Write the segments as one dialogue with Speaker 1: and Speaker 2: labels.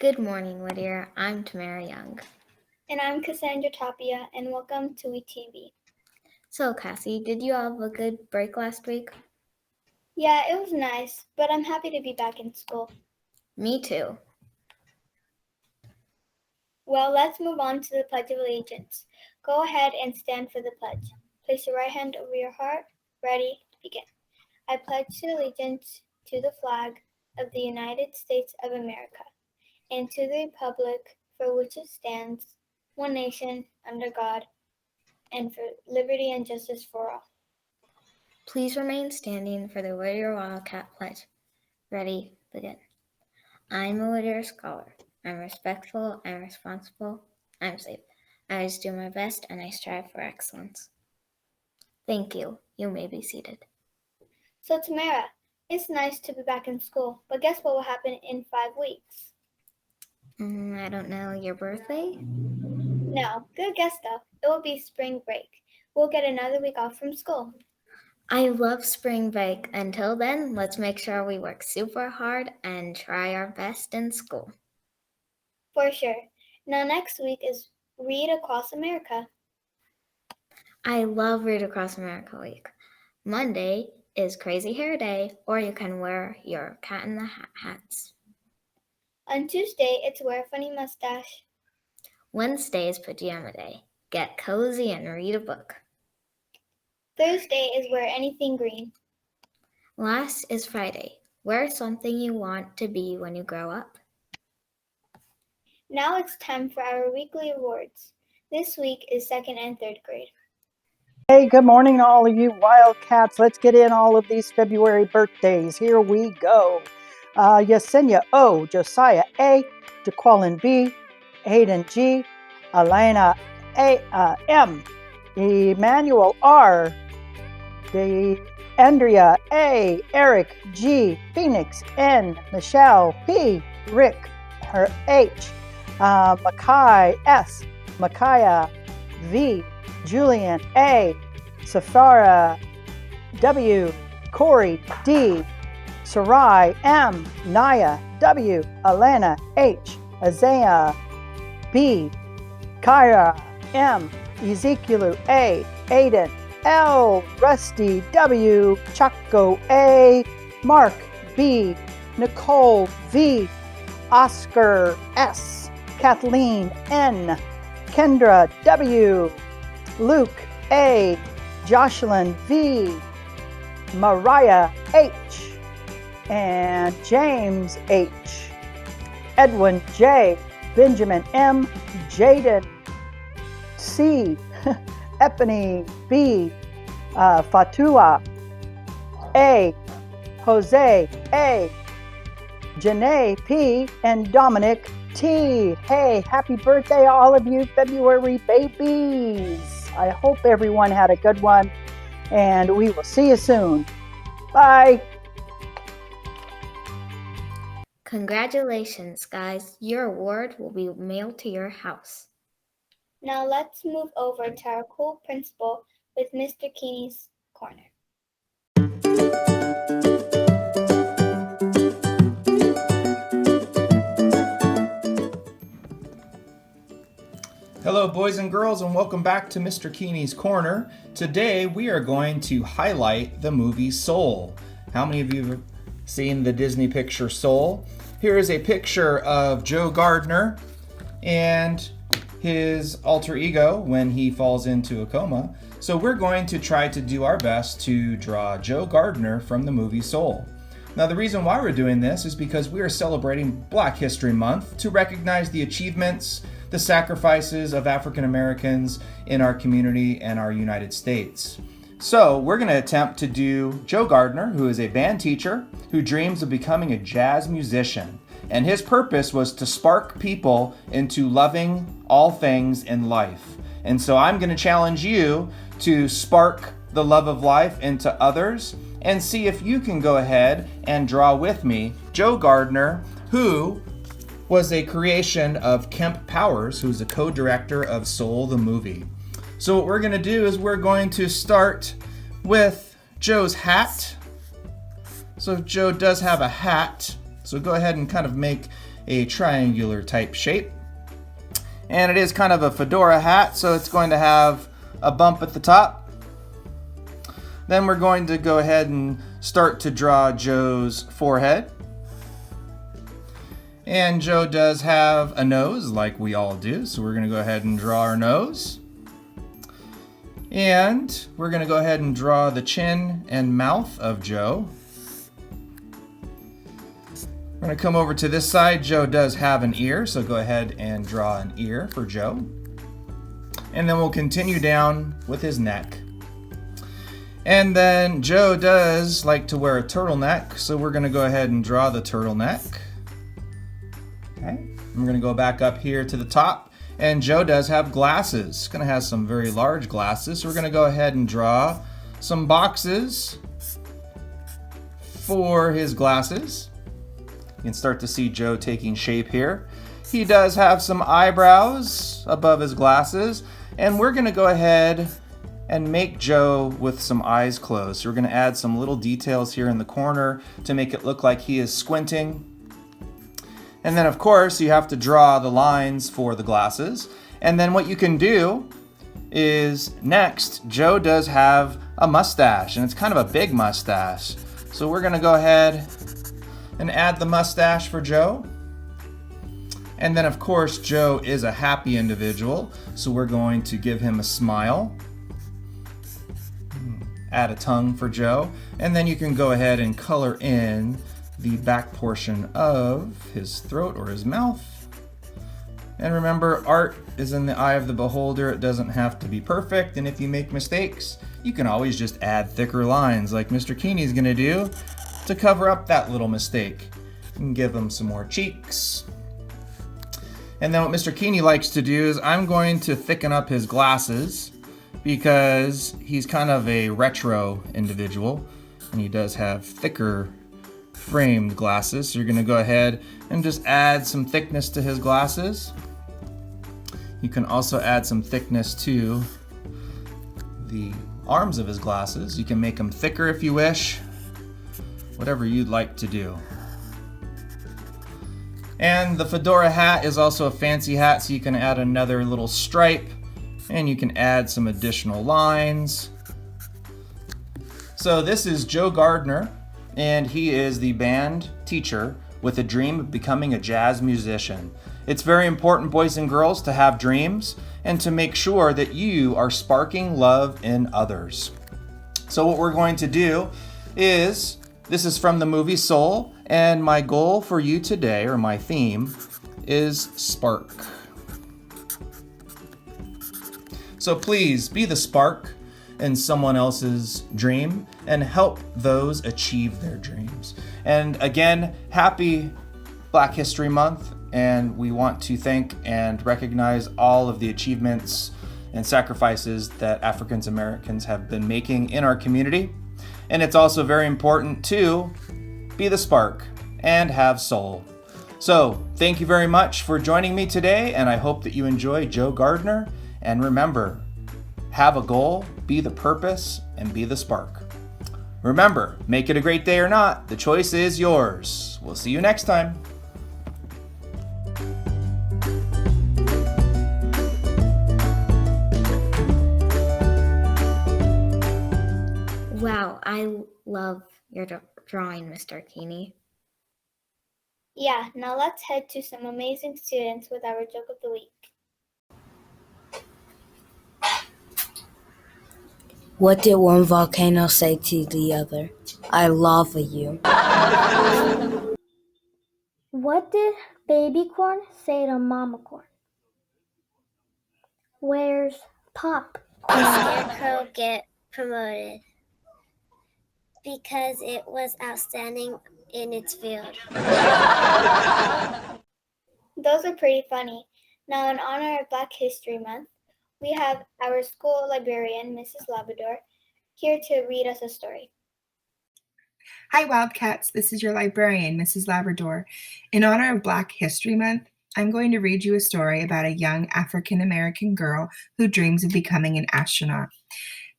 Speaker 1: Good morning, Whittier. I'm Tamara Young.
Speaker 2: And I'm Cassandra Tapia, and welcome to WETV.
Speaker 1: So, Cassie, did you have a good break last week?
Speaker 2: Yeah, it was nice, but I'm happy to be back in school.
Speaker 1: Me too.
Speaker 2: Well, let's move on to the Pledge of Allegiance. Go ahead and stand for the pledge. Place your right hand over your heart. Ready? Begin. I pledge allegiance to the flag of the United States of America and to the republic for which it stands, one nation, under God, and for liberty and justice for all.
Speaker 1: Please remain standing for the Whittier Wildcat Pledge. Ready? Begin. I'm a Whittier scholar. I'm respectful, I'm responsible, I'm safe. I always do my best and I strive for excellence. Thank you. You may be seated.
Speaker 2: So, Tamara, it's nice to be back in school, but guess what will happen in 5 weeks?
Speaker 1: I don't know. Your birthday?
Speaker 2: No, good guess though. It will be spring break. We'll get another week off from school.
Speaker 1: I love spring break. Until then, let's make sure we work super hard and try our best in school.
Speaker 2: For sure. Now next week is Read Across America.
Speaker 1: I love Read Across America Week. Monday is Crazy Hair Day, or you can wear your Cat in the Hat hats.
Speaker 2: On Tuesday, it's Wear a Funny Mustache.
Speaker 1: Wednesday is Pajama Day. Get cozy and read a book.
Speaker 2: Thursday is Wear Anything Green.
Speaker 1: Last is Friday. Wear something you want to be when you grow up.
Speaker 2: Now it's time for our weekly awards. This week is 2nd and 3rd grade.
Speaker 3: Hey, good morning to all of you Wildcats. Let's get in all of these February birthdays. Here we go. Yesenia O, Josiah A, DeQualin B, Hayden G, Elena A, M, Emmanuel R, Andrea A, Eric G, Phoenix N, Michelle P, Rick her H, Makai S, Micaiah V, Julian A, Safara W, Corey D, Sarai M, Naya W, Alana H, Isaiah B, Kyra M, Ezekiel A, Aiden L, Rusty W, Chaco A, Mark B, Nicole V, Oscar S, Kathleen N, Kendra W, Luke A, Jocelyn V, Mariah H, and James H, Edwin J, Benjamin M, Jaden C, Epiphany B, Fatua A, Jose A, Janae P, and Dominic T. Hey, happy birthday, all of you February babies. I hope everyone had a good one, and we will see you soon. Bye.
Speaker 1: Congratulations, guys. Your award will be mailed to your house.
Speaker 2: Now let's move over to our cool principal with Mr. Keanes Corner.
Speaker 4: Hello, boys and girls, and welcome back to Mr. Keanes Corner. Today, we are going to highlight the movie Soul. How many of you have seen the Disney picture Soul? Here is a picture of Joe Gardner and his alter ego when he falls into a coma. So we're going to try to do our best to draw Joe Gardner from the movie Soul. Now, the reason why we're doing this is because we are celebrating Black History Month to recognize the achievements, the sacrifices of African Americans in our community and our United States. So we're going to attempt to do Joe Gardner, who is a band teacher who dreams of becoming a jazz musician. And his purpose was to spark people into loving all things in life. And so I'm going to challenge you to spark the love of life into others and see if you can go ahead and draw with me Joe Gardner, who was a creation of Kemp Powers, who's a co-director of Soul the movie. So what we're going to do is we're going to start with Joe's hat. So Joe does have a hat. So go ahead and kind of make a triangular type shape. And it is kind of a fedora hat, so it's going to have a bump at the top. Then we're going to go ahead and start to draw Joe's forehead. And Joe does have a nose, like we all do, so we're going to go ahead and draw our nose. And we're going to go ahead and draw the chin and mouth of Joe. We're going to come over to this side. Joe does have an ear, so go ahead and draw an ear for Joe. And then we'll continue down with his neck. And then Joe does like to wear a turtleneck, so we're going to go ahead and draw the turtleneck. Okay, we're going to go back up here to the top, and Joe does have glasses. He's going to have some very large glasses, so we're going to go ahead and draw some boxes for his glasses. You can start to see Joe taking shape here. He does have some eyebrows above his glasses, and we're going to go ahead and make Joe with some eyes closed. So we're going to add some little details here in the corner to make it look like he is squinting. And then of course you have to draw the lines for the glasses. And then what you can do is next, Joe does have a mustache, and it's kind of a big mustache. So we're going to go ahead and add the mustache for Joe. And then of course Joe is a happy individual, so we're going to give him a smile. Add a tongue for Joe, and then you can go ahead and color in the back portion of his throat or his mouth. And remember, art is in the eye of the beholder. It doesn't have to be perfect, and if you make mistakes, you can always just add thicker lines like Mr. Keane's gonna do to cover up that little mistake. You can give him some more cheeks. And then what Mr. Keane likes to do is I'm going to thicken up his glasses, because he's kind of a retro individual and he does have thicker framed glasses. So you're going to go ahead and just add some thickness to his glasses. You can also add some thickness to the arms of his glasses. You can make them thicker if you wish, whatever you'd like to do. And the fedora hat is also a fancy hat, so you can add another little stripe. And you can add some additional lines. So this is Joe Gardner, and he is the band teacher with a dream of becoming a jazz musician. It's very important, boys and girls, to have dreams and to make sure that you are sparking love in others. So what we're going to do is, this is from the movie Soul, and my goal for you today, or my theme, is spark. So please be the spark in someone else's dream and help those achieve their dreams. And again, happy Black History Month, and we want to thank and recognize all of the achievements and sacrifices that African Americans have been making in our community. And it's also very important to be the spark and have soul. So thank you very much for joining me today, and I hope that you enjoy Joe Gardner. And remember, have a goal, be the purpose, and be the spark. Remember, make it a great day or not, the choice is yours. We'll see you next time.
Speaker 1: Wow, I love your drawing, Mr. Keane.
Speaker 2: Yeah, now let's head to some amazing students with our joke of the week.
Speaker 5: What did one volcano say to the other? I love you.
Speaker 6: What did baby corn say to mama corn? Where's Pop?
Speaker 7: Scarecrow get promoted because it was outstanding in its field.
Speaker 2: Those are pretty funny. Now, in honor of Black History Month, we have our school librarian, Mrs. Labrador, here to read us a story.
Speaker 8: Hi, Wildcats. This is your librarian, Mrs. Labrador. In honor of Black History Month, I'm going to read you a story about a young African-American girl who dreams of becoming an astronaut.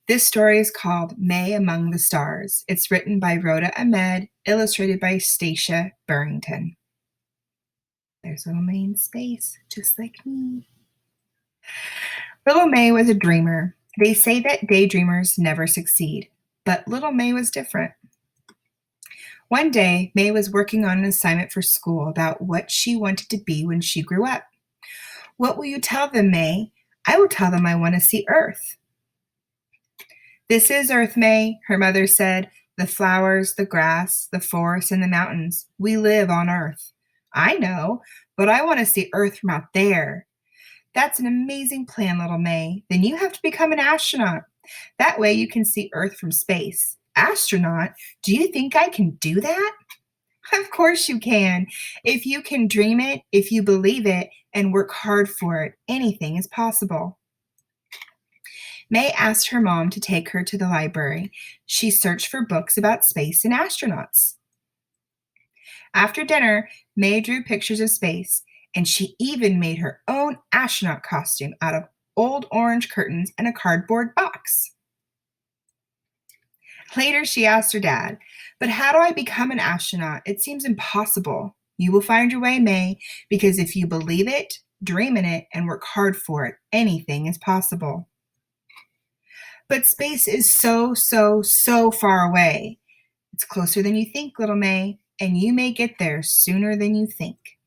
Speaker 8: This story is called May Among the Stars. It's written by Rhoda Ahmed, illustrated by Stacia Burrington. There's little May in space, just like me. Little May was a dreamer. They say that daydreamers never succeed, but little May was different. One day, May was working on an assignment for school about what she wanted to be when she grew up. What will you tell them, May? I will tell them I want to see Earth. This is Earth, May, her mother said. The flowers, the grass, the forests, and the mountains. We live on Earth. I know, but I want to see Earth from out there. That's an amazing plan, little May. Then you have to become an astronaut. That way you can see Earth from space. Astronaut? Do you think I can do that? Of course you can. If you can dream it, if you believe it, and work hard for it, anything is possible. May asked her mom to take her to the library. She searched for books about space and astronauts. After dinner, May drew pictures of space, and she even made her own astronaut costume out of old orange curtains and a cardboard box. Later, she asked her dad, "But how do I become an astronaut? It seems impossible." You will find your way, May, because if you believe it, dream in it, and work hard for it, anything is possible. But space is so far away. It's closer than you think, little May, and you may get there sooner than you think.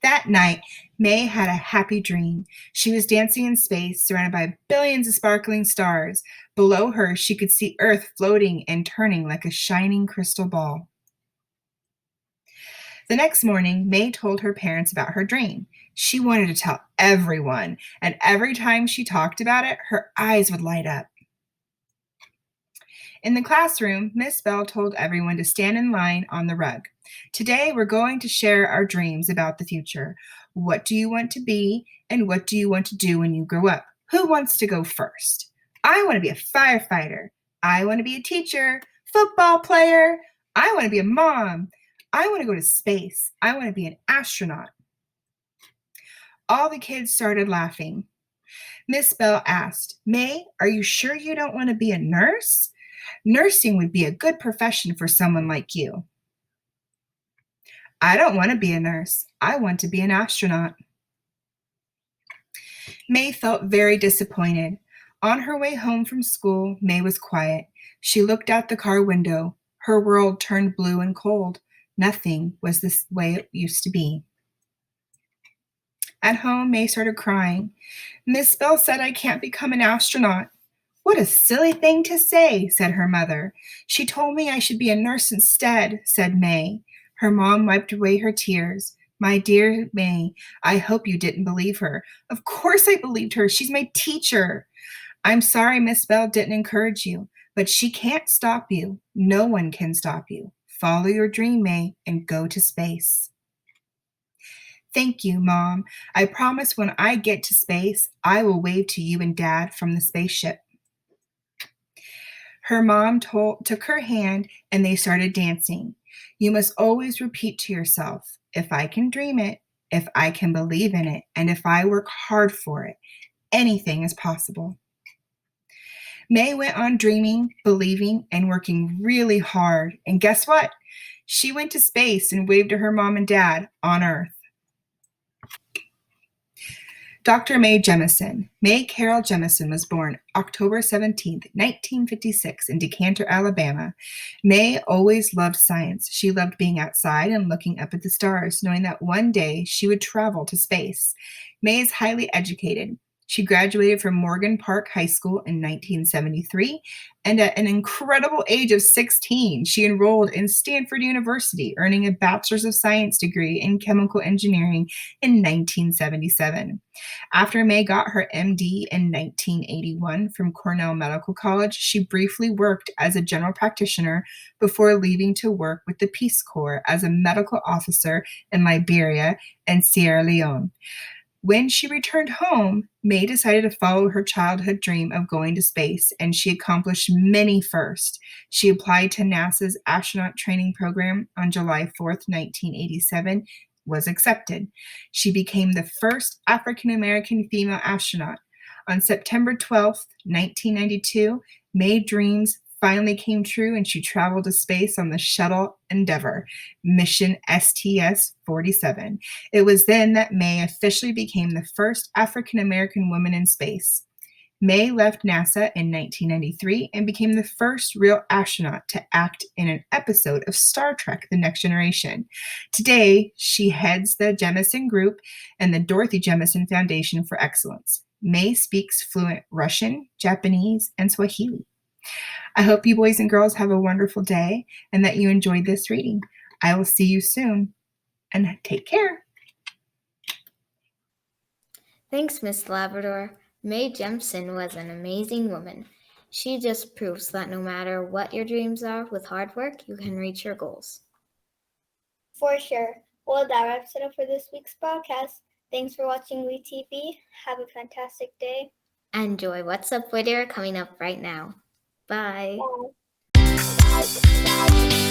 Speaker 8: That night, May had a happy dream. She was dancing in space, surrounded by billions of sparkling stars. Below her, she could see Earth floating and turning like a shining crystal ball. The next morning, May told her parents about her dream. She wanted to tell everyone, and every time she talked about it, her eyes would light up. In the classroom, Miss Bell told everyone to stand in line on the rug. Today, we're going to share our dreams about the future. What do you want to be, and what do you want to do when you grow up? Who wants to go first? I want to be a firefighter. I want to be a teacher, football player. I want to be a mom. I want to go to space. I want to be an astronaut. All the kids started laughing. Miss Bell asked, "May, are you sure you don't want to be a nurse? Nursing would be a good profession for someone like you." "I don't want to be a nurse. I want to be an astronaut." May felt very disappointed. On her way home from school, May was quiet. She looked out the car window. Her world turned blue and cold. Nothing was the way it used to be. At home, May started crying. "Miss Bell said I can't become an astronaut." "What a silly thing to say," said her mother. "She told me I should be a nurse instead," said May. Her mom wiped away her tears. "My dear May, I hope you didn't believe her." "Of course I believed her. She's my teacher." "I'm sorry Miss Bell didn't encourage you, but she can't stop you. No one can stop you. Follow your dream, May, and go to space." "Thank you, Mom. I promise when I get to space, I will wave to you and Dad from the spaceship." Her mom took her hand and they started dancing. You must always repeat to yourself, if I can dream it, if I can believe in it, and if I work hard for it, anything is possible. May went on dreaming, believing, and working really hard. And guess what? She went to space and waved to her mom and dad on Earth. Dr. May Jemison. May Carol Jemison was born October 17, 1956 in Decatur, Alabama. May always loved science. She loved being outside and looking up at the stars, knowing that one day she would travel to space. May is highly educated. She graduated from Morgan Park High School in 1973, and at an incredible age of 16, she enrolled in Stanford University, earning a Bachelor's of Science degree in Chemical Engineering in 1977. After May got her MD in 1981 from Cornell Medical College, she briefly worked as a general practitioner before leaving to work with the Peace Corps as a medical officer in Liberia and Sierra Leone. When she returned home, May decided to follow her childhood dream of going to space, and she accomplished many firsts. She applied to NASA's astronaut training program on July 4th, 1987, was accepted. She became the first African-American female astronaut. On September 12th, 1992, May Dreams finally came true and she traveled to space on the shuttle Endeavour, mission STS-47. It was then that May officially became the first African-American woman in space. May left NASA in 1993 and became the first real astronaut to act in an episode of Star Trek: The Next Generation. Today, she heads the Jemison Group and the Dorothy Jemison Foundation for Excellence. May speaks fluent Russian, Japanese, and Swahili. I hope you boys and girls have a wonderful day and that you enjoyed this reading. I will see you soon, and take care.
Speaker 1: Thanks, Miss Labrador. May Jemison was an amazing woman. She just proves that no matter what your dreams are, with hard work, you can reach your goals.
Speaker 2: For sure. Well, that wraps it up for this week's broadcast. Thanks for watching WETV. Have a fantastic day.
Speaker 1: Enjoy What's Up Whittier coming up right now. Bye.
Speaker 2: Bye.